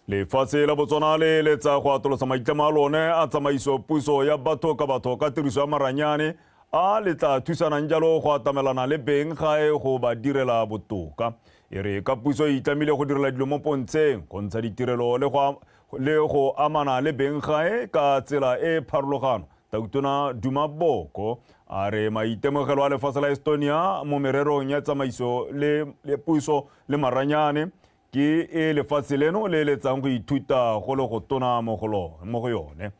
Lefatshe la Botswana le letsa go atolosa maitlamo a lone a tsamaiso puso ya batho ka tiriso ya maranyane a le tla thusanang jalo go atamelana le beng gae go ba direla botoka. E re ka puso e itlamile go direla dilo mo pontsheng go ntsha ditirelo le go amana le beng gae ka tsela e pharologano. Tona Duma Boko a re maitemogelo a lefatshe la Estonia mo mererong ya tsamaiso le puso le maranyane ke e lefatshe leno le letsang go ithuta go le go tona mo go yone.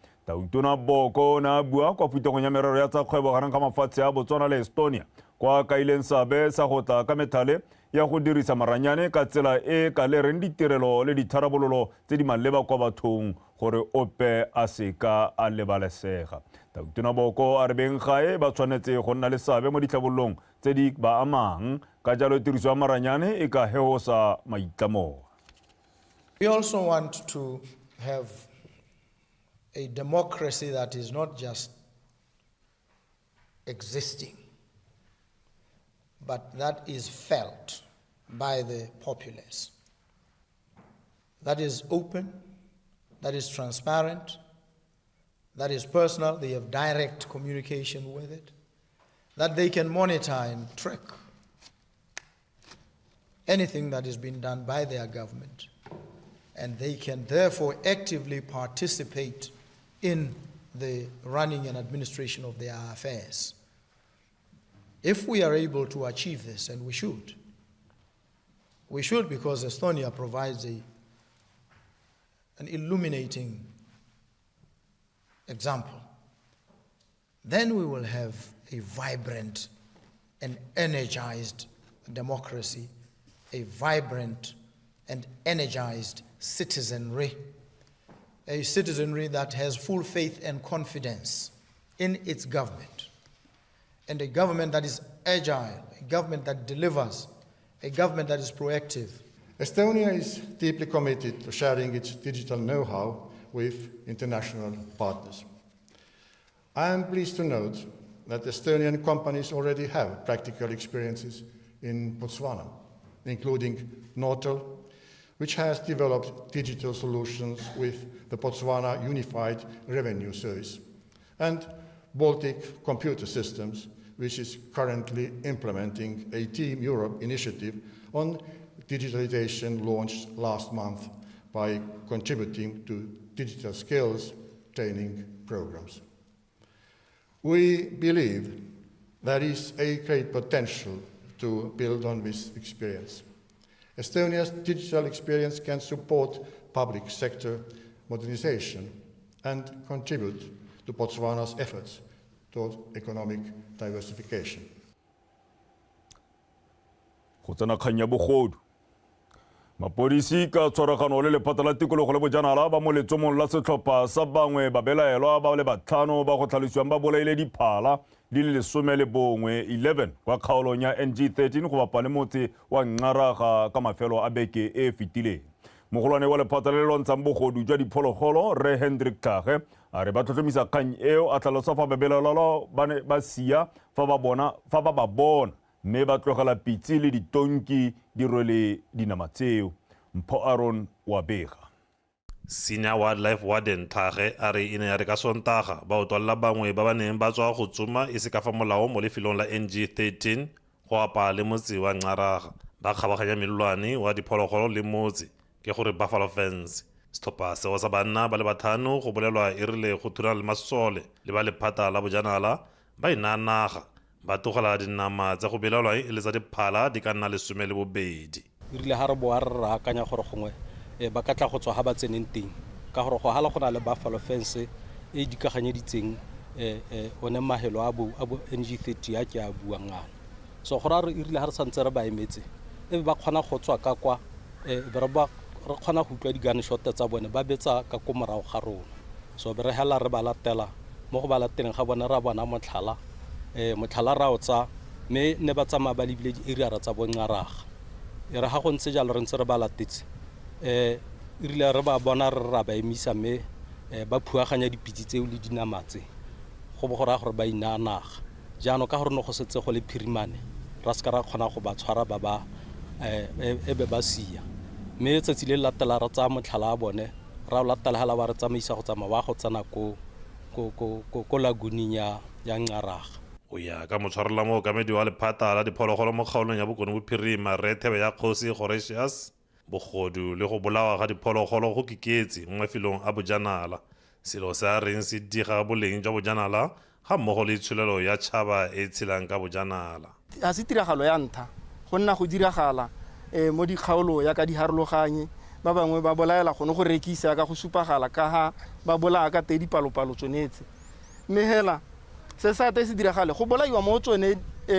Tona Boko na bua kwa phuthegong ya merero ya tsa kgwebo gareng ga mafatshe a Botswana le Estonia kwa kaileng sabe sa go tla ka methale ya go dirisa maranyane ka tsela e ka le reng ditirelo le ditharabololo tse di maleba kwa bathong gore ope a seka a lebalesega. Tona Boko a re beng gae ba tshwanetse go nna le sabe mo ditlhabololong tse di ba amang ka jalo tiriso ya maranyane e ka heosa maitlamo. We also want to have a democracy that is not just existing, but that is felt by the populace. That is open, that is transparent, that is personal, they have direct communication with it, that they can monitor and track anything that is being done by their government, and they can therefore actively participate in the running and administration of their affairs. If we are able to achieve this, and we should because Estonia provides an illuminating example, then we will have a vibrant and energized democracy, a vibrant and energized citizenry, a citizenry that has full faith and confidence in its government, and a government that is agile, a government that delivers, a government that is proactive. Estonia is deeply committed to sharing its digital know-how with international partners. I am pleased to note that Estonian companies already have practical experiences in Botswana, including Nortel, which has developed digital solutions with the Botswana Unified Revenue Service, and Baltic Computer Systems, which is currently implementing a Team Europe initiative on digitalization launched last month by contributing to digital skills training programs. We believe there is a great potential to build on this experience. Estonia's digital experience can support public sector modernization and contribute to Botswana's efforts toward economic diversification. Go tsena kgang ya bogodu. Mapodisi ka tshwaragano le lephata la tikologo le bojanala ba mo letsomong la setlhopha sa bangwe ba belaelwa ba le batlhano ba go tlhalosiwang ba bolaile diphala di le 11 kwa kgaolong ya NG13 go bapa le motse wa Ngaraga ka mafelo a beke e fetileng. Mogolwane wa lephata le lontshang bogodu jwa diphologolo Re Hendrik Thage a re ba tlhotlhomisa kgang eo a tlhalosa fa babelaelwa ba sia fa ba ba bona mme ba tlogela pitsi le ditonki di rwele dinama tseo. Mpho Aaron wa bega. Senior Wildlife Warden Thage a re ine ya re ka Sontaga ba otlolla bangwe ba ba neng ba tswa go tsoma e se ka fa molao mo lefelong la NG13 go apa le motse wa Ngaraga ba kgabaganya melelwane wa diphologolo le motse ke gore Buffalo Fence. Setlhopha seo sa banna ba le batlhano go bolelwa e rile go thuna le masole le ba lephata la bojanala ba inanaga ba togela dinama tsa go belalwa e le tsa diphala di ka nna le 12. Rile ha re bo a re akanya gore gongwe ba ka tla go tswa ha ba tseneng teng ka gore go hala go na le Buffalo Fence e dikaganyeditseng one mahelo a bo NG30 ya ke a buang ngana. So go ra re rile ha re santse re ba emetse e ba kgona go tswa ka kwa re kgona go utlwa di-gunshot tsa bone ba betsa ka ko morago ga rona. So be re hela re ba latela mo go ba lateleng ga bone ra bona motlhala ra o tsa mme ne ba tsamaya ba lebile di-area tsa Ngaraga. E re ga go ntse jalo re ntse re ba latetse rile re ba bona re ra ba emisa mme ba phuaganya dipitsi tseo le dinama tse go bo go raya gore ba inanaga jaanong ka gore no go setse go le phirimane ra se ka ra kgona go ba tshwara ba ebe ba sia mme tsatsi le latela ra tsaya motlhala a bone ra o latela hala ba re tsamaisa go tsamaya ba go tsena ko laguning ya Ngcaraga. go ya ka motshwarela mookamedi wa lephata la diphologolo mo kgaolong ya Bokone Bophirima Rethebe ya Kgosi Horatius, bogodu le go bolawa ga diphologolo go kiketse mo mafelong a bojanala, selo se a reng se diga boleng jwa bojanala ga mmogo le tsholelo ya tšhaba e tshelang ka bojanala. Ga se tiragalo ya ntlha go nna go diragala mo dikgaolo ya ka di harologanye, ba bangwe ba bolaela gone go rekisa ka go supagala ka ha ba bolaya ka te dipalopalo tsonetse, mme hela se sa te se diragale go bolaiwa mo tsone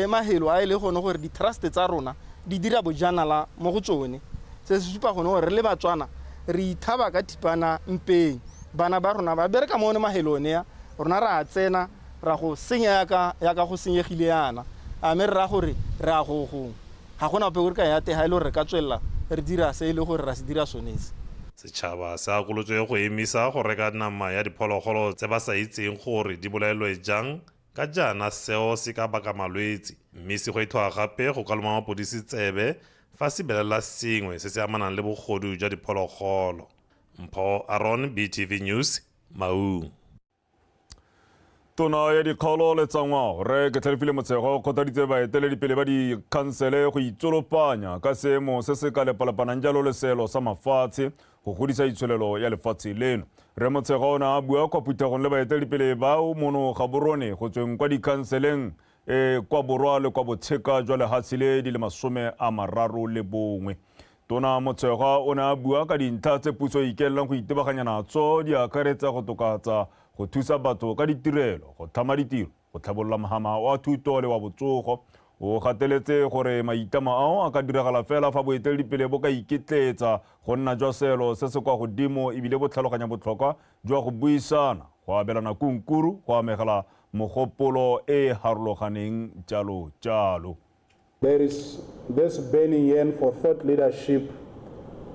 mahelo a ile gone gore di-trust tsa rona di dira bojanala mo go tsone. Se se supa gone gore re le Batswana re ithaba ka thipana mpeng, bana ba rona ba bereka mo one mahelone ya rona ra tsena ra go senya ya ka go senyegile yana a me ra gore ra go ga gona pe gore ka ya te ha ile re ka tswella re dira se ile gore ra se dira sonese. Setšhaba se akolotswe go emisa go reka nama ya diphologolo tse ba sa itseng gore di bolaelwe jang, ka jaana seo se ka baka malwetse, mme se go ithoa gape go ka loma mapodisi tsebe fa se belela sengwe se se amanang le bogodu jwa diphologolo. Mpho Aaron, BTV News, Maung. Tona ya dikgaolo le tsa ngwao re ke Tlhalefile Motshekga o kgothaditse baeteledipele ba dikhansele go itsolopanya ka seemo se se ka lepalapanang jalo le seelo sa mafatshe go godisa itsholelo ya lefatshe leno. Re Motshekga o ne a bua kwa phuthegong le baeteledipele bao mono ga borone go tsweng kwa dikhanseleng kwa borwa le kwa botsheka jwa lehatshe le di le 31. Tona Motshekga o ne a bua ka dintlha tse puso e ikelang go itebaganya natso di akaretsa go tokatsa go thusa batho ka ditirelo, go thama ditiro, go tlhabolola mahama wa thuto le wa botsogo. O gateletse gore maitama ao a ka diragala fela fa boeteledipele bo ka iketletsa go nna jwa seelo se se kwa godimo ebile bo tlhaloganya botlhokwa jwa go buisana, go abelana kunkuru, go amegela mogopolo e harologaneng jalo jalo. There is this burning yearn for thought leadership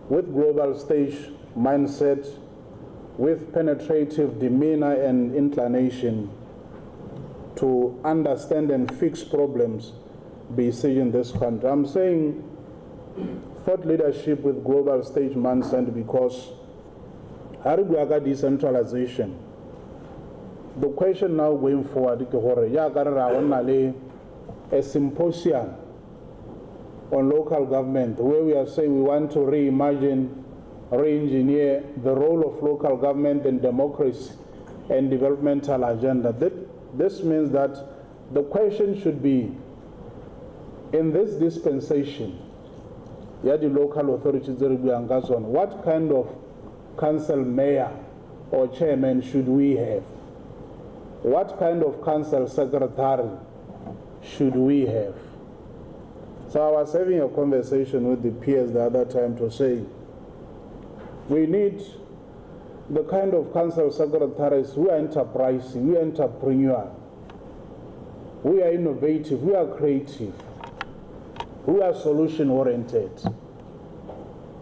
with global stage mindset, with penetrative demeanor and inclination to understand and fix problems besieging this country. I'm saying thought leadership with global stage mindset because Hariguaga decentralization. The question now going forward is a symposium on local government where we are saying we want to reimagine, re-engineer the role of local government in democracy and developmental agenda. This means that the question should be, in this dispensation, the local authorities, what kind of council mayor or chairman should we have? What kind of council secretary should we have? So I was having a conversation with the peers the other time to say, we need the kind of council secretaries who are enterprising, we are entrepreneur, we are innovative, we are creative, we are solution oriented.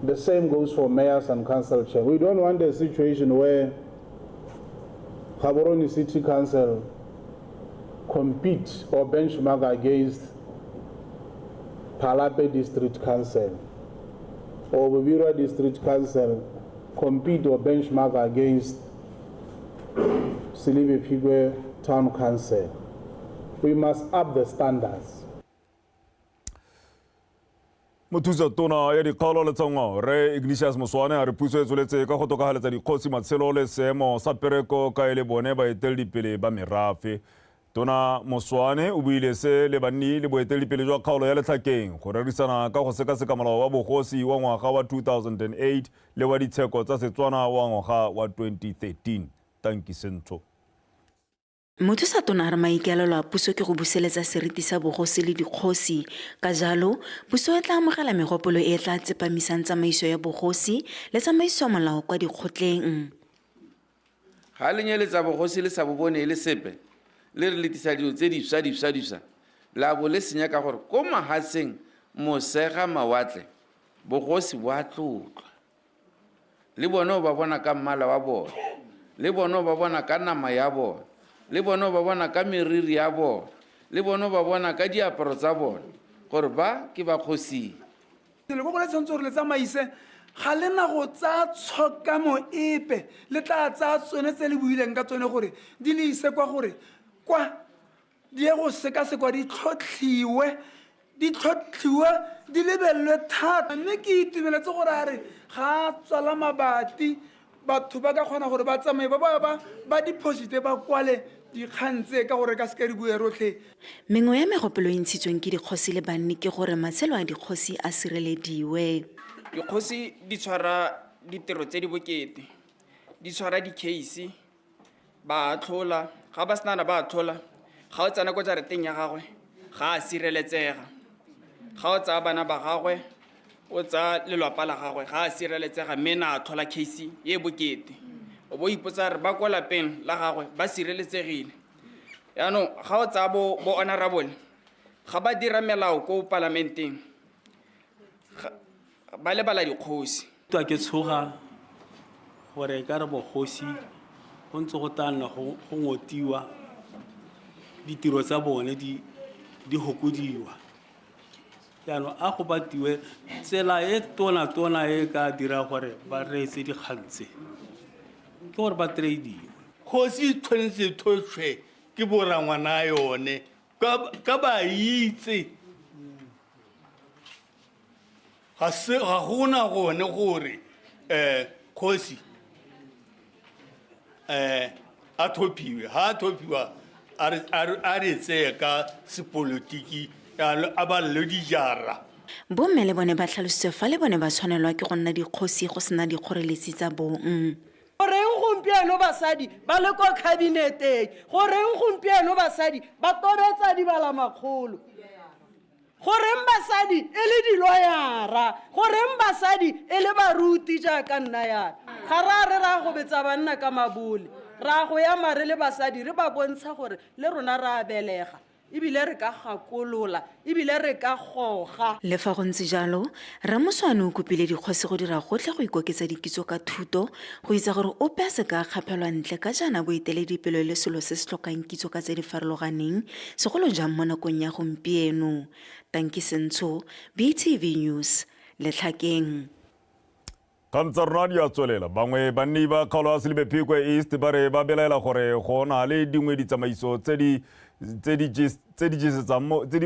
The same goes for mayors and council chair. We don't want a situation where Gaborone City Council compete or benchmark against Palape District Council or Bubira District Council compete or benchmark against Silibi Pigwe Town Council. We must up the standards. Mothusa tona ya dikgaolo le tsa ngwao re Ignatius Moswane a re puso e tsweletse ka go tokafaletsa dikgosi matshelo le seemo sa pereko ka ele bone baeteledipele ba merafe. Tona Moswane o buile se le banni le boeteledipele jwa kgaolo ya letlhakeng go rerisana ka go sekaseka molao wa bogosi wa ngwaga wa 2008 le wa ditsheko tsa Setswana wa ngwaga wa 2013. Tanki Sentho. Mothusa tona re maikaelelo a puso ke go buseletsa seriti sa bogosi le dikgosi, ka jalo puso e tla amogela megopolo e tla tsepamisang tsamaiso ya bogosi le tsamaiso molao kwa dikgotleng. Ga le nyeletsa bogosi le sa bobone le sepe le re letisa dilo tse dipsa la bo le senya ka gore ko mahatseng mosega mawatle bogosi bo a tlotlwa le bona ba bona ka mmala wa bona, le bona ba bona ka nama ya bona, le bona ba bona ka meriri ya bona, le bona ba bona ka diaparo tsa bona gore ba ke ba kgosi. Le go le tshwantse gore le tsamaise ga le na go tsa tshokamo epe le tla tsa tsone tse le buileng ka tsone gore di le ise kwa gore kwa di ye go sekasekwa di tlhotlhiwe di lebelelwe thata mme ke itumeletse gore a re ga a tswala mabati batho ba ka kgona gore ba tsamaye ba deposite ba kwale dikgang tse ka gore ka seka di bue rotlhe. Mengwe ya megopolo e ntshitsweng ke dikgosi le banni ke gore matshelo a dikgosi a sirelediwe. Dikgosi di tshwara ditiro tse di bokete, di tshwara di-case, ba atlhola ga ba senana ba atlhola ga o tsena ko jareteng ya gagwe ga a sireletsega, ga o tsaya bana ba gagwe o tsaya lelwapa la gagwe ga a sireletsega mme na atlhola case e bokete. O bo ipotsa re ba kwa lapeng la gagwe ba sireletsegile. Yaanong ga o tsaya bo honorable ga ba dira melao ko parlamenteng ba lebala dikgosi. Twa ke tshoga gore ka re bogosi go ntse go tanna go ngotiwa ditiro tsa bone di hokodiwa. Yaanong a go batiwe tsela e tona e ka dira gore ba reetse dikgantse ke gore ba tradiwe. Kgosi tshwanetse thotswe ke borangwana yone ka ba itse ga gona gone gore kgosi a thopiwe ha a thopiwa a re tseye ka sepolotiki a ba le dijara. Bomme le bone ba tlhalositse fa le bone ba tshwanelwa ke go nna dikgosi go sena dikgoreletsi tsa bong. Goreng gompieno basadi ba le kwa kabineteng, goreng gompieno basadi ba tobetsa dibalamakgolo, goreng basadi e le diloyara, goreng basadi e le baruti jaaka nna yana. Ga ra go betsa banna ka mabole, ra go ya mare le basadi re ba bontsha gore le rona ra belega ebile re ka gakolola ebile re ka goga. Le fa go ntse jalo, Ramuswane o kopile dikgosi go dira gotlhe go ikoketsa dikitso ka thuto go itse gore ope a se ka kgapelwa ntle ka jaana boeteledipele le selo se se tlhokang kitso ka tse di farologaneng segolo jang mo nakong ya gompieno. Tanki Sentsho, BTV News, Letlhakeng. Ka ntse rona di a tswelela bangwe banni ba kgaolo ya Selebephikwe East ba re ba belaela gore go na le dingwe ditsamaiso tse di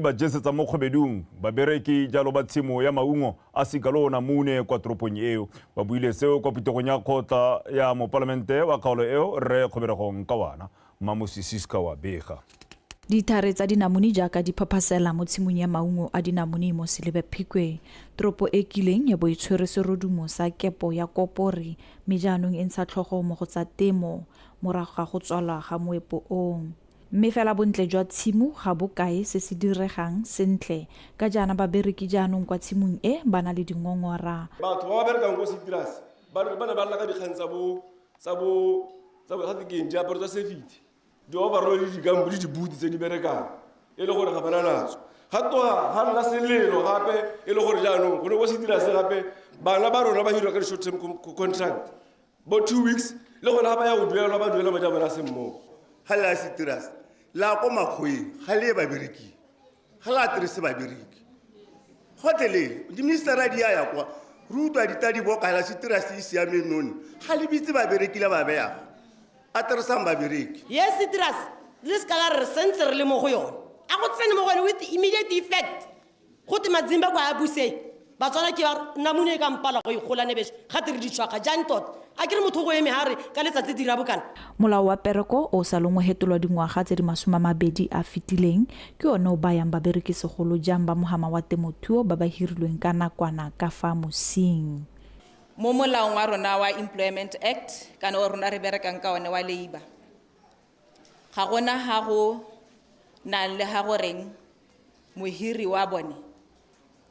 ba jesetsang mo kgwebedung babereki jalo ba tshimo ya maungo a Sikalo Namune kwa toropong eo. Ba buile seo kwa pitegong ya kgotla ya mopalamente wa kgaolo eo Rre Kgoberegong Kawana Mamosisiska wa bega. Dithare tsa dinamune jaaka di phaphasela mo tshimong ya maungo a dinamune mo Selebephikwe, toropo e kileng ya boitshwereserodumo sa kepo ya Kopore mme jaanong e ntsha tlhogo mo go tsa temo morago ga go tswalwa ga moepo o. Mme fela bontle jwa tshimo ga bokae se se diregang sentle ka jaana babereki jaanong kwa tshimong e ba na le dingongora. Batho ba berekang go Citrus ba ne ba lla ka dikgang tsa bo ga dikeng diaparo tsa safety di overall di gambo di buti tse di berekang e le gore ga bana natso ga toga ga nna selelo gape e le gore jaanong go ne go Citrus gape bana ba rona ba hirwa ka short term contract bo 2 weeks le gona ba ya go duela ba duela madi a bona semmogo ga la Citrus la ko makgweng ga le babereki ga la terese babereki hoteleng di ministera di ya kwa rutwa ditadi bo ka la Citrus e siame none ga le bitse babereki la ba beya a teresang babereki. Yes, Citrus le skala re sentse re le mo go yone a go tsene mo gone with immediate effect go te madzimba kwa a buse ba tswana ke namune ka mpala go igola nebeshe ga tere di tshwaka jang tot a ke re motho go eme hare ka letsatsi dira bokana. Molao wa pereko o sa longwe hetolwa dingwaga tse di 20 a fitileng ke one o bayang babereki segolo jang ba mohama wa temothuo ba ba hirilweng ka nakwana ka fa mosing. Mo molaong wa rona wa Employment Act kana o rona re berekang ka one wa labor ga gona ha go na le ha go reng mohiri wa bone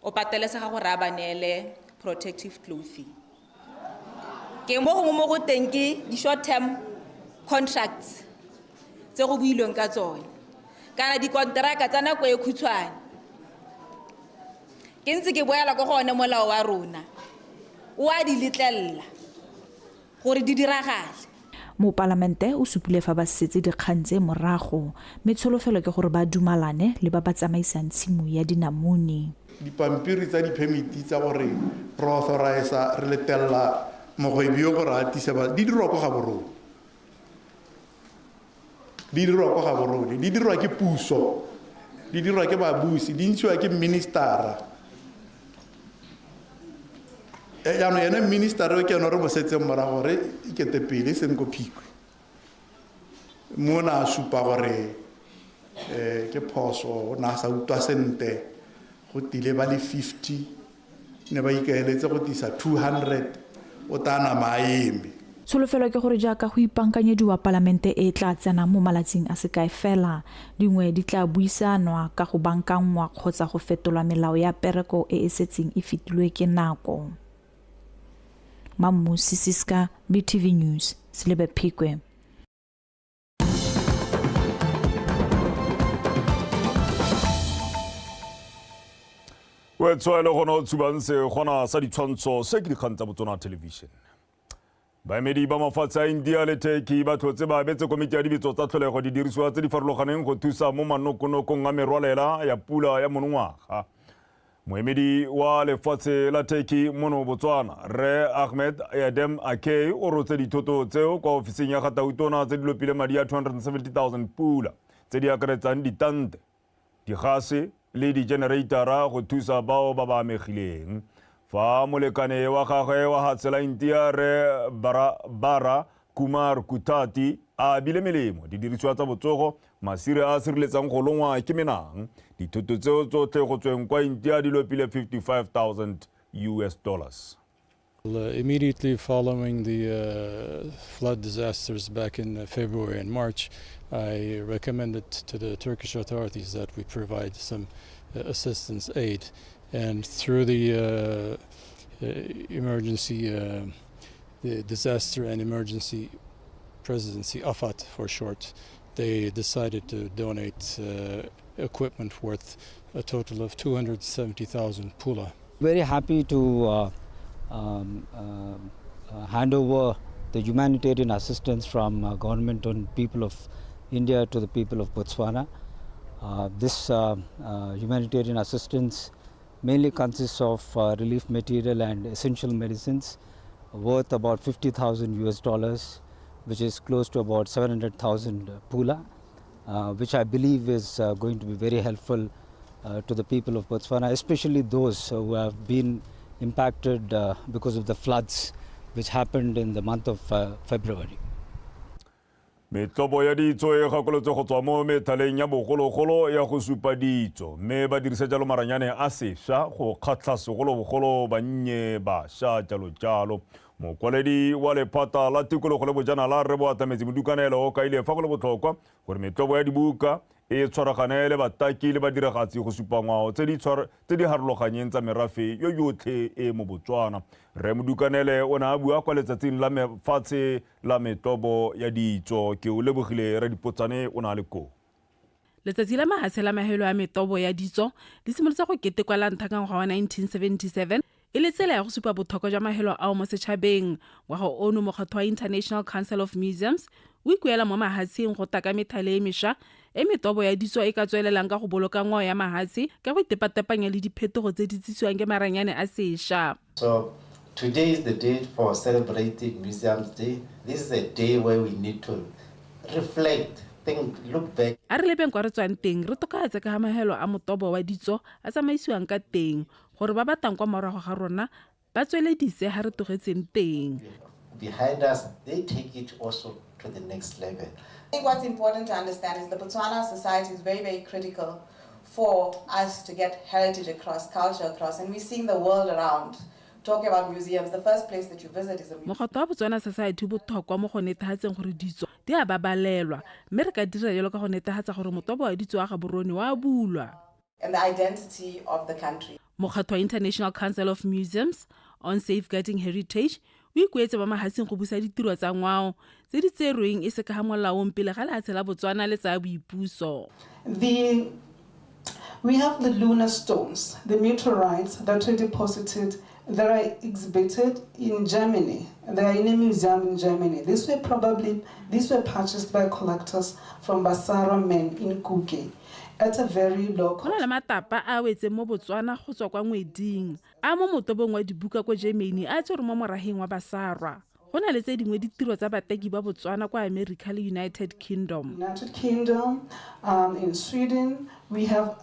o patelesa ga go ra banele protective clothing ke mo go teng ke di short term contracts tse go builweng ka tsone kana di kontraka tsa nako e khutshwane ke ntse ke boela go gone molao wa rona wa di letlella gore di diragale. Mo palamente o supile fa ba setse dikgang tse morago mme tsholofelo ke gore ba dumalane le ba ba tsamaisang tshimo ya dinamune. dipampiri tsa di-permiti tsa gore re authorize re letella mogwebi yo gore a tise di dirwa ko ga borone. Di dirwa ko ga borone, di dirwa ke puso, di dirwa ke babusi, di ntshiwa ke ministera. Yaanong ene ministera o ke yone re mo setseng morago gore ikete pele seng ko Phikwe. Mona a supa gore ke phoso na sa utlwa sente go tile ba le 50 ne ba ikaeletse go tisa 200 o tana maeme. Tsholofelo ke gore jaaka go ipankanyediwa palamente e tla tsena mo malatsing a se kae fela dingwe di tla buisanwa ka go bankangwa kgotsa go fetolwa melao ya pereko e e setseng e fetilwe ke nako. Mamu Sisiska, BTV News, Silebe Phikwe. Wetswaele gona o tsubanse gona sa ditshwantsho se ke dikgang tsa Botswana Television. Baemedi ba mafatshe a India le Turkey ba tlhotse ba abetse komiti ya dibetso tsa tlholego di dirisiwa tse di farologaneng go thusa mo manokonokong a merwalela ya pula ya monongwaga. Moemedi wa lefatshe la Turkey mono Botswana Re Ahmed Yadem Akey o rotse dithoto tseo kwa ofising ya Gatautona tse di lopile madi a 270,000 pula tse di akaretsang ditante, digase le di-generatara go thusa bao ba ba amegileng. Fa molekane wa gagwe wa hatsela India Re Bara Kumar Kutati a bile melemo di dirisiwa tsa botsogo masire a sireletsang go longwa ke menang. Dithoto tseo tsotlhe go tsweng kwa India di lopile $55,000. Immediately following the flood disasters back in February and March, I recommended to the Turkish authorities that we provide some assistance aid, and through the the disaster and emergency presidency, AFAT for short, they decided to donate equipment worth a total of 270,000 pula. Very happy to hand over the humanitarian assistance from government and people of India to the people of Botswana. This humanitarian assistance mainly consists of relief material and essential medicines worth about $50,000, which is close to about 700,000 pula, which I believe is going to be very helpful to the people of Botswana, especially those who have been impacted because of the floods which happened in the month of February. Metlobo ya ditso e gakolotse go tswa mo methaleng ya bogologolo ya go supa ditso mme ba dirisa jalo maranyane a sešwa go kgatlha segolobogolo bannye bašwa jalo. Mokwaledi wa lephata la tikologo le bojanala Re Boatametse Modukanelo o kaile fa go le botlhokwa gore metlobo ya dibuka e tshwaragane le bataki le badiragatsi go supa ngwao tse di harologanyeng tsa merafe yo yotlhe e mo Botswana. Re Modukanele o ne a bua kwa letsatsing la mefatshe la metlobo ya ditso. Ke o lebogile Re Dipotsane o na le ko. Letsatsi la mahatshe la mahelo ya metobo ya ditso le simolotse go ketekwa la ntlha ka ngwaga wa 1977 e le tsela ya go supa botlhokwa jwa mahelo ao mo setšhabeng. Ngwaga ono mokgatlho wa International Council of Museums o ikuela mo mahatsheng go taka methale e mešwa e metobo ya ditso e ka tswelelang ka go boloka ngwao ya mahatshe ka go itepatepanya le diphetogo tse di tsisiwang ke maranyane a sešwa. So today is the day for celebrating Museums Day. This is a day where we need to reflect, think, look back. A re lebeng kwa re tswang teng re tokafatse ka mahelo a motobo wa ditso a tsamaisiwang ka teng gore ba batang kwa morago ga rona ba tsweledise ha re togetseng teng. Behind us, they take it also to the next level. I think what's important to understand is the Botswana society is very, very critical for us to get heritage across, culture across, and we're seeing the world around. Talking about museums, the first place that you visit is a museum. Mokgatlho wa Botswana Society botlhokwa mo go netefatseng gore ditso di a babalelwa mme re ka dira jalo ka go netefatsa gore motobo wa ditso wa ga borone wa bulwa. And the identity of the country. Mokgatlho wa International Council of Museums on Safeguarding Heritage o ikuetse ba mahatseng go busa ditiro tsa ngwao tse di tserweng e se ka molaong pele ga lehatshe la Botswana le tsa boipuso. We have the lunar stones, the meteorites that were deposited, that are exhibited in Germany. They are in a museum in Germany. These were purchased by collectors from Basara Men in Kuke. at a very low go na le matapa a wetseng mo Botswana go tswa kwa ngweding a mo motobong wa dibuka kwa Germany a tse re mo moraheng wa basarwa go na le tse dingwe ditiro tsa bateki ba Botswana kwa America le United Kingdom. In Sweden, we have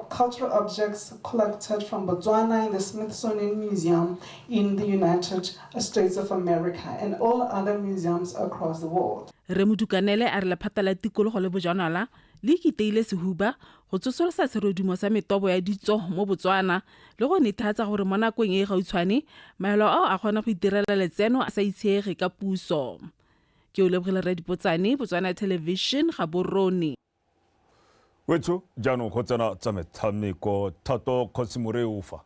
cultural objects collected from Botswana in the Smithsonian Museum in the United States of America and all other museums across the world. Re Modukanele a re lephata la tikologo le bojanala le ikiteile sehuba go tsosolosa serodumo sa metobo ya ditso mo Botswana le go netefatsa gore mo nakong e gautshwane maelo ao a kgona go itirela letseno a sa itsheege ka puso. Ke o lebogile re dipotsane Botswana Television ga Boroni. Wetso jaanong go tsena tsa metshameko Thato Khosimore ufa.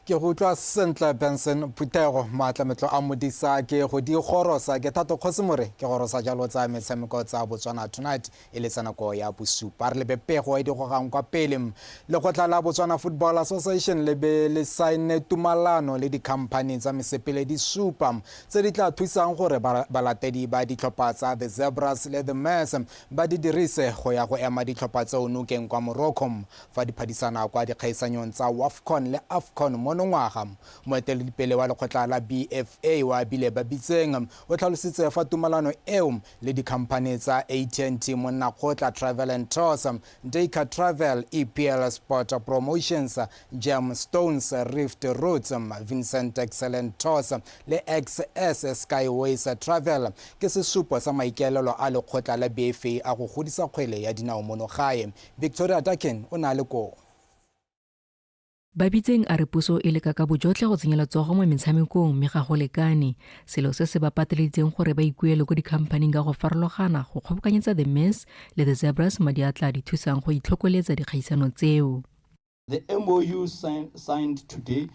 ke go tloa sentle Benson Phutego maatlametlo a modisa ke go di gorosa ke Thato Khosimore ke gorosa jalo tsa metshameko tsa Botswana Tonight e le tsanako ya bosupa re le bepego e di go gang kwa pele le go tla la Botswana Football Association le be le sign tumalano le di company tsa mesepele di supa tse di tla thusang gore balatedi ba ditlhopha tsa the Zebras le the Mess ba di dirise go ya go ema ditlhopha tse o nokeng kwa Morocco fa di phadisana kwa dikgaisanyong tsa WAFCON le AFCON monongwaga moeteledipele wa lekgotla la BFA wa bile ba bitseng o tlhalositse fa tumalano eo le dikhampani tsa AT&T Monnakgotla Travel and Tours, Deka Travel, EPL Sport Promotions, Gemstones, Rift Routes, Vincent Excellent Tours le XS Skyways Travel ke sesupo sa maikaelelo a lekgotla la BFA a go godisa kgwele ya dinao mono gae. Victoria Daken o na le ko ba bitseng a re puso e leka ka bojotlhe go tsenyela tsogo mo metshamekong mme ga go lekane selo se se ba pateleditseng gore ba ikuele go dikhampaning ka go farologana go kgobokanyetsa the Mess le the Zebras madi a tla di thusang go itlhokoletsa dikgaisano tseo. The MOU signed today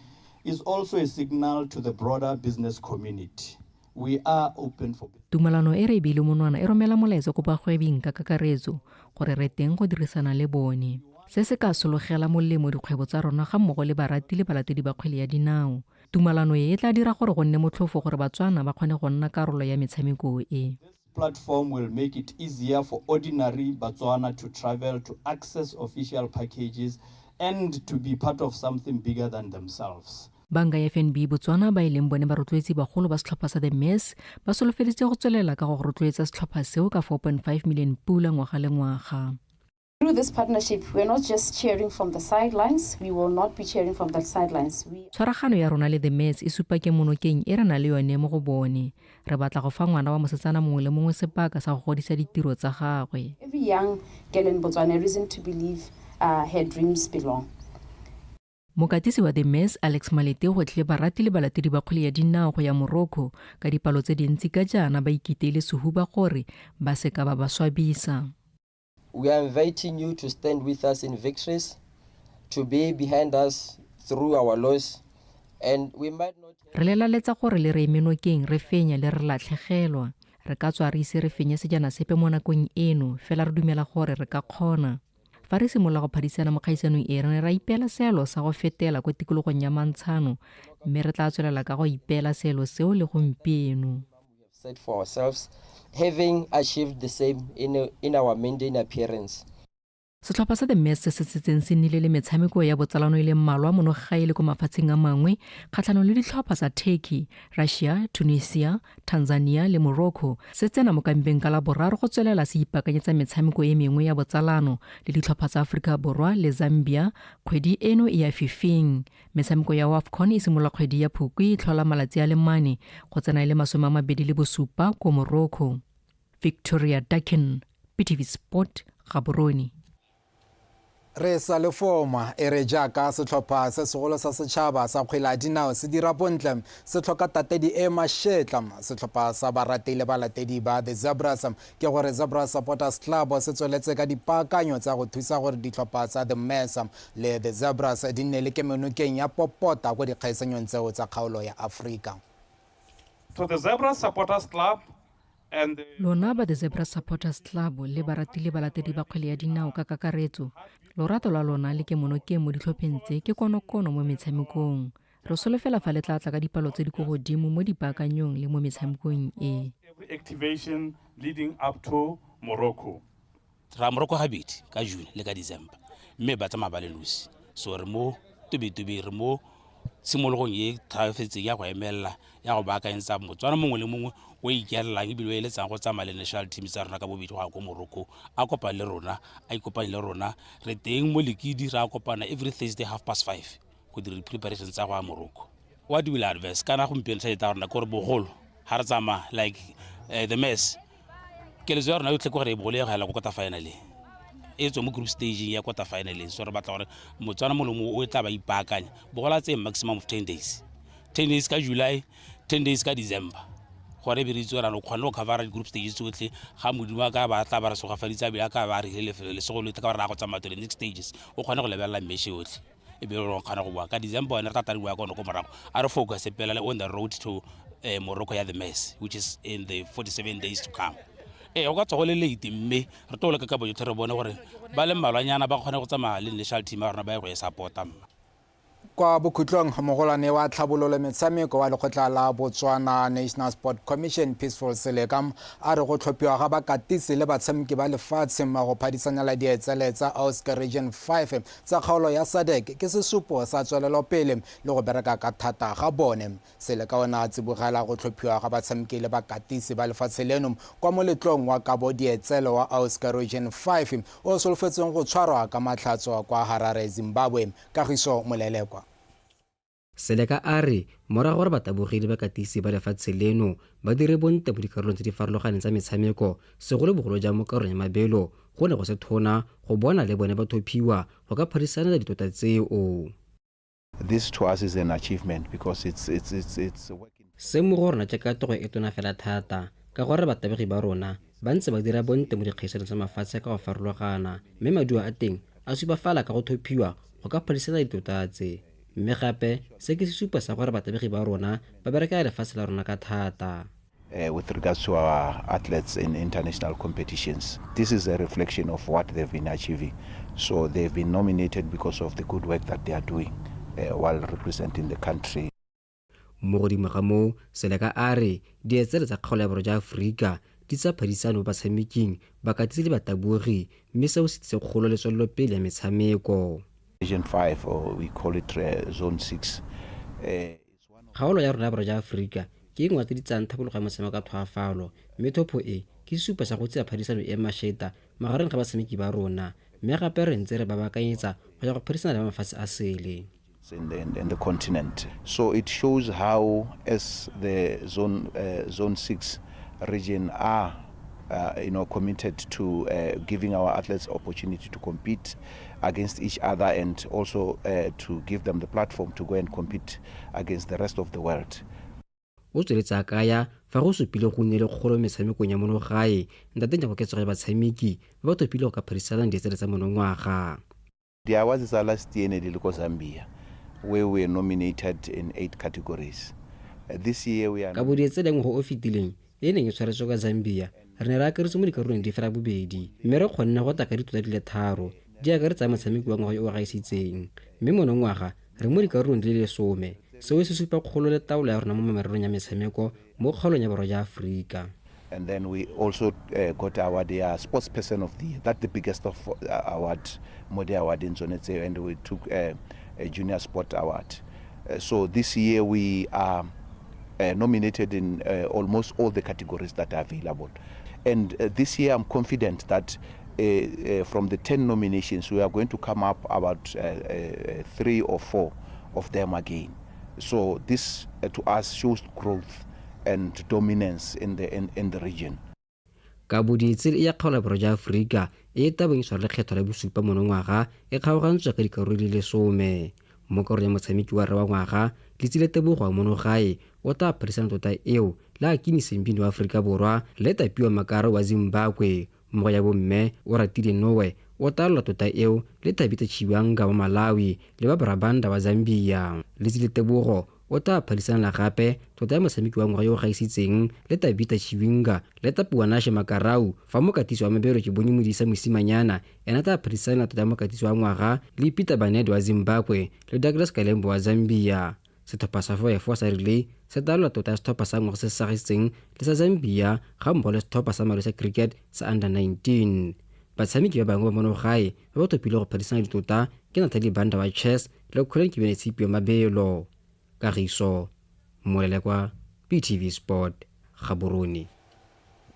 is also a signal to the broader business community. We are open for tumalano e re bile monwana e romela molaetsa go bagwebing ka kakaretso gore re teng go dirisana le bone. Se se ka sologela molemo dikgwebo tsa rona ga mmogo le barati le balatedi ba kgwele ya dinao. Tumalano e tla dira gore go nne motlhofo gore Batswana ba kgone go nna karolo ya metshameko e. Platform will make it easier for ordinary Batswana to travel, to access official packages and to be part of something bigger than themselves. Banka ya FNB Botswana ba ileng bone ba rotloetsi bagolo ba setlhopha sa the Mess ba solofeditse go tswelela ka go rotloetsa setlhopha seo ka 4.5 million pula ngwaga le ngwaga. Through this partnership, we're not just cheering from the sidelines. We will not be cheering from the sidelines. Tshwaragano ya rona le the Mess e supa ke monokeng e re na le yone mo go bone. Re batla go fa ngwana wa mosetsana mongwe le mongwe sebaka sa go godisa ditiro tsa gagwe. Every young girl in Botswana a reason to believe her dreams belong. Mokatisi wa the Mess Alex Malete go tle barati le balatedi ba kgwele ya dinao go ya Morocco ka dipalo tse dintsi ka jana ba ikiteile sehuba gore ba seka ba ba swabisa. We are inviting you to stand with us in victories, to be behind us through our loss, and we might not... Re lelaletsa gore le re emenokeng re fenya le re latlhegelwa. Re ka tswa re ise re fenye sejana sepe mo nakong eno, fela re dumela gore re ka kgona. Fa re simolola go phadisana mo kgaisanong e re ne ra ipeela seelo sa go fetela kwa tikologong ya mantshano, mme re tla tswelela ka go ipeela seelo seo le gompieno. Set for ourselves, having achieved the same in our maiden appearance. Setlhopha sa the Mess se setseng se nnile le metshameko ya botsalano ile mmalwa mono gae le go mafatsheng a mangwe kgatlhanong le ditlhopha tsa Turkey, Russia, Tunisia, Tanzania le Morocco. Se tsena mo kampeng ka la boraro go tswelela se ipakanyetsa metshameko e mengwe ya botsalano le ditlhopha tsa Afrika Borwa le Zambia. Kgwedi eno e ya fifing. Metshameko ya WAFCON e simolola kgwedi ya Phukwi e tlhola malatsi a le mane go tsena ile 27 ko Morocco. Victoria Dakin, PTV Sport, Gaborone. Re sa le forma e re jaaka setlhopha se segolo sa setšhaba sa kgwele ya dinao se dira bontle se tlhoka tatedi e mašetla. Setlhopha sa barati le balatedi ba the Zebras ke gore Zebras Supporters Club se tsweletse ka dipaakanyo tsa go thusa gore ditlhopha tsa the Mess le the Zebras di nne le kemonokeng ya popota go dikgaisanyong tseo tsa kgaolo ya Afrika. To the Zebras Supporters Club, lona ba the Zebra Supporters Club le baratile balatedi ba kgwele ya dinao ka kakaretso lorato la lona le ke monokeng mo ditlhopheng tse ke konokono mo metshamekong re solofela fa le tla tla ka dipalo tse di go godimo mo dipaakanyong le mo metshamekong e. Every activation leading up to Morocco. Ra Morocco habit ka June le ka December mme ba tsamaya ba le losi so re mo tubi re mo simologong ye trafetse ya go emela ya go baakanyetsa Motswana mongwe le mongwe o ikerelang ebile le tsang go tsamaya le national team tsa rona ka bobedi go ko Morocco a kopana le rona a ikopanya le rona re teng mo lekidi ra kopana every Thursday 5:30 go dira preparations tsa go a Morocco. What do we advise kana go mpeng tsa eta rona go re bogolo ha re tsama like the mess ke le zwa rona yo tle go re bogolo ya go ya go quarter final e tswa mo group stage ya quarter final so re batla gore Motswana molomo o tla ba ipaakanya bogola tse maximum of 10 days 10 days ka July 10 days ka December gore be re itse ra no kgona go cover group stage tsotlhe ga modimo ka ba tla ba re soga faditsa be ka ba re le segolo ka ba ra go tsamaya to the next stages o kgona go lebella meshi yotlhe e be re kgona go bua ka December ne re tla bua ka no go morago a re focus e pela on the road to Morocco ya the mess which is in the 47 days to come. O ka tsogole late mme re tole ka bo re bone gore ba le malwanyana ba kgona go tsamaya le national team ya rona ba go e supporta. Kwa bokhutlong mogolwane wa tlhabololo metshameko wa lekgotla la Botswana National Sport Commission Peaceful Selekam a re go tlhophiwa ga bakatisi le batshameki ba lefatshe ma go phadisanela dietsele tsa Oscar Region 5 tsa kgaolo ya SADC ke sesupo sa tswelelo pele le go bereka ka thata ga bone. Seleka ona tsibogela go tlhophiwa ga batshameki le bakatisi ba lefatshe leno kwa moletlong wa kabo dietsele wa Oscar Region 5 o solofetseng go tshwarwa ka matlhatso kwa Harare, Zimbabwe. Kagiso Molelekwa. Seleka a re morago gore batabogedi ba katisi ba lefatshe leno ba dire bonte mo dikarolong tse di farologaneng tsa metshameko segolo bogolo jang mo karolong ya mabelo go ne go se thona go bona le bone ba thophiwa go ka phadisanela ditota tseo. This to us is an achievement because it's se mo go rona jaaka togo e tona fela thata ka gore batabegi ba rona ba ntse ba dira bonte mo dikgaisanong tsa mafatshe ka go farologana mme maduo a teng a supafala ka go thophiwa go ka phadisana ditota tse. Mme gape se ke sesupa sa gore batabegi ba rona ba bereka lefatshe la rona ka thata. With regards to our athletes in international competitions, this is a reflection of what they've been achieving. So they've been nominated because of the good work that they are doing while representing the country. Mo godimo ga mo Seleka a re dietsele tsa kgaolo ya borwa ja Aforika di tsa phadisano ba tshameking ba katise le batabogi mme seo se tse kgolo le tswelelo pele ya metshameko. Region 5 or we call it Zone 6. Kgaolo ya rona ya borwa ja Aforika ke engwe tse di tsang thapologo ya motshameko ka tlhoafalo mme thopho e ke sesupa sa go tseya phadisano e masheta magareng ga batshameki ba rona mme gape re ntse re ba baakanyetsa go ya go phadisana le ba mafatshe a sele. In the continent. So it shows how as the zone 6 region are committed to giving our athletes opportunity to compete against each other and also to give them the platform to go and compete against the rest of the world. O tsweletsa kaya fa go supile go nnile kgolo metshamekong ya monogae ntate nya go ketsoga batshameki ba topile go ka phadisana dietsele tsa monongwaga. The awards are last year in Zambia where we were nominated in 8 categories. This year we are ka bodietsele go o fitileng e neng e tshwaretswe ka Zambia re ne ra akaretse mo dikarolong di fela bobedi mme re kgonne go taka ditota di le 3 di akaretsa motshameki wa ngwaga o gaisitseng mme monongwaga re mo dikarolong di le 10 seo se supa kgolo le taolo ya rona mo mererong ya metshameko mo kgaolong ya borwa ja Aforika. And then we also got award sports person of the year. That's the biggest of award, Mode Award in Zonetse, and we took a junior sport award. So this year we are nominated in almost all the categories that are available. And this year I'm confident that from the 10 nominations we are going to come up about 3 or 4 of them again. So this to us shows growth and dominance in the region. Ka boditsele ya kgaolo ya borwa ja Aforika e tabeng tshwara lekgetho la bosupa monongwaga e kgaogantswe ka dikarolo di le 10 mo karolo ya motshameki wa re wa ngwaga Letsile Tebogo wa monogae o tla phadisana tota eo la Akinyi Mbini wa Aforika Borwa le Tapiwa Makaro wa Zimbabwe. Mo ya bomme o Ratile Nowe o talola tota eo le Tabitha Chiwanga wa Malawi le ba Brabanda wa Zambia. Letsile Tebogo o tla phadisanela gape tota ya motshameki wa ngwaga yo o gaisitseng le Tabitha Chivinga le Tapuanashe Makarau fa mokatisi wa mabelo ke bone modisa mosimanyana ena tla phadisanela tota ya mokatisi wa ngwaga le Peter Banedo wa Zimbabwe le Douglas Kalembo wa Zambia. Setlhopha sa 4x4 sa relay se talola tota ya setlhopha sa ngwaga se se sagisitseng le sa Zambia ga mmogo le setlhopha sa maro sa cricket sa under 19. Batshameki ba bangwe ba monogae ba ba topile go phadisana ditota ke Natalie Banda wa chess le Colin Kibenetsipio wa mabelo. Kagiso Molelekwa, PTV Sport, Gaborone.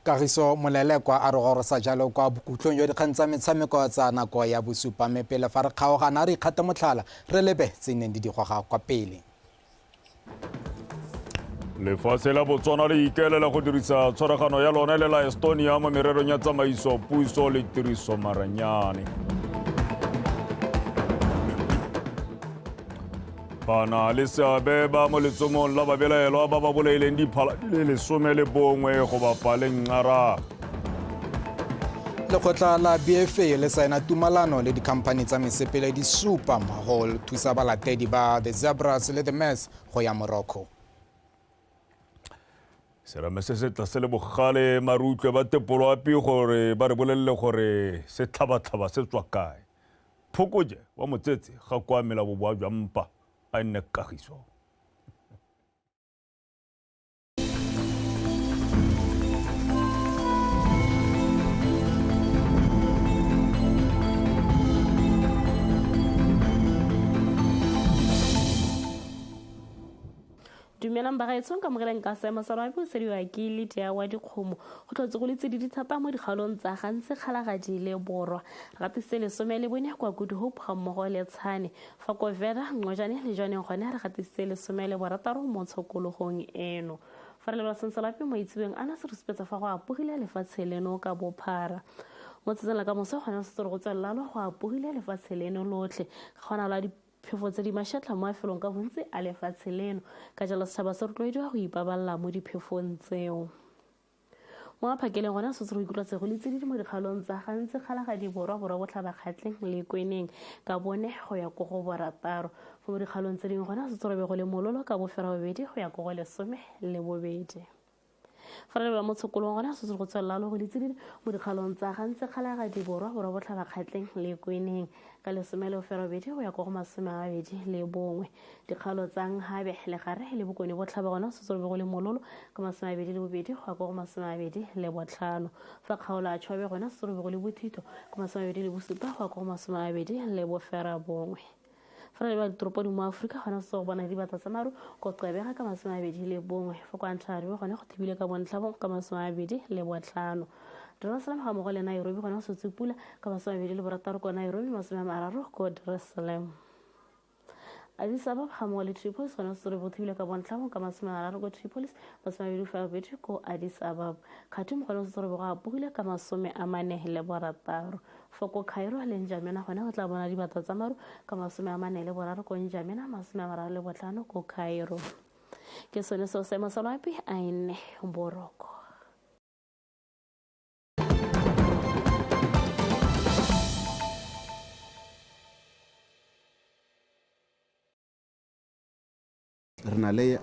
Kagiso Molelekwa a re gorosa jalo kwa bokutlong yo dikgang tsa metshameko tsa nako ya bosupa mme pele fa re kgaogana re ikgata motlhala re lebe tse neng di digoga kwa pele. Lefatshe la Botswana le ikaelela go dirisa tshwaragano ya lone le la Estonia mo mererong ya tsamaiso puso le tiriso maranyane. Bana le seabe ba mo letsomong la babelaelwa ba ba bolaileng diphala di le 11 go bapa le Ngara. Lekgotla la BFA le saena tumalano le dikhamphane tsa mesepele di supa go thusa balatedi ba the Zebras le the Mets go ya Morocco. Serame se tla se le bogale marutlwe ba tepoloapi gore ba re bolelele gore se tlhabatlhaba se tswa kae. Phokoje wa motsetse ga kwa mela boboa jwa mpa a nne Kagiso. Dumelang bagaetsong ka mogeleng ka seemo sa rona busediwa ke Lydia wa dikgomo go tlotse go letse di thata mo dikgalong tsa gantse kgalagadi le borwa gatise le some le bone kwa Good Hope ga mmogo le Tshane fa ko Veda Ngojane le jone gone re gatise le some le borataro mo tshokologong eno fa re le basentsalapi mo itsebeng ana se respetsa fa go apogile lefatshe leno ka bophara mo tsela ka moso gona se go tswela go apogile lefatshe leno lotlhe gona la phefo tse di mašatla mo afelong ka bontsi a lefatshe leno ka jalo setšhaba se rotloediwa go ipaballa mo diphefong tseo mo aphakeleng gona se se go ikutlwa tsego le tsedidi mo dikgalong tsa gantse kgalagadi borwa botlhaba kgatleng le kweneng ka bone go ya ko go borataro mo dikgalong tse dingwe gona se tsorobe go le mololo ka bofera bobedi go ya ko go lesome le bobedi fa re ba mo tshokolong gona se se go tswela le go ditsedidi mo dikgalong tsa gantse kgalagadi borwa botlhaba kgatleng le kweneng ka lesome le ofera bedi go ya go masome a mabedi le bongwe dikgalo tsa Nghabe le Gare le Bokone botlhaba gona se tsorobe go le mololo ka masome a mabedi le bobedi go ya go masome a mabedi le botlhano fa kgaolo a Tšhobe gona se tsorobe go le Bothito ka masome a mabedi le bosupa go ya go masome a mabedi le bofera bongwe fa re ba ditoropo di mo Afrika gona se go bona dibata tsa maru go Qebega ka masome a mabedi le bongwe fa kwa Ontario gona go thibile ka bontlhabong ka masome a mabedi le botlhano Dar es Salaam ga mmogo le Nairobi gona se tsupula ka masome a mabedi le borataro ko Nairobi masome a mararo ko Dar es Salaam Addis Ababa ga mmogo le Tripolis gona se tsorobe go thibile ka bontlhabong ka masome a mararo ko Tripolis masome a mabedi le bobedi ko Addis Ababa Khartoum gona se tsorobe go apogile ka masome a mane le borataro fa ko Cairo le N'Djamena gona go tla bona dibata tsa maru ka masome a mane le boraro ko N'Djamena masome a mararo le botlhano ko Cairo ke sone seo seemo sa loapi a ene Boroko re na le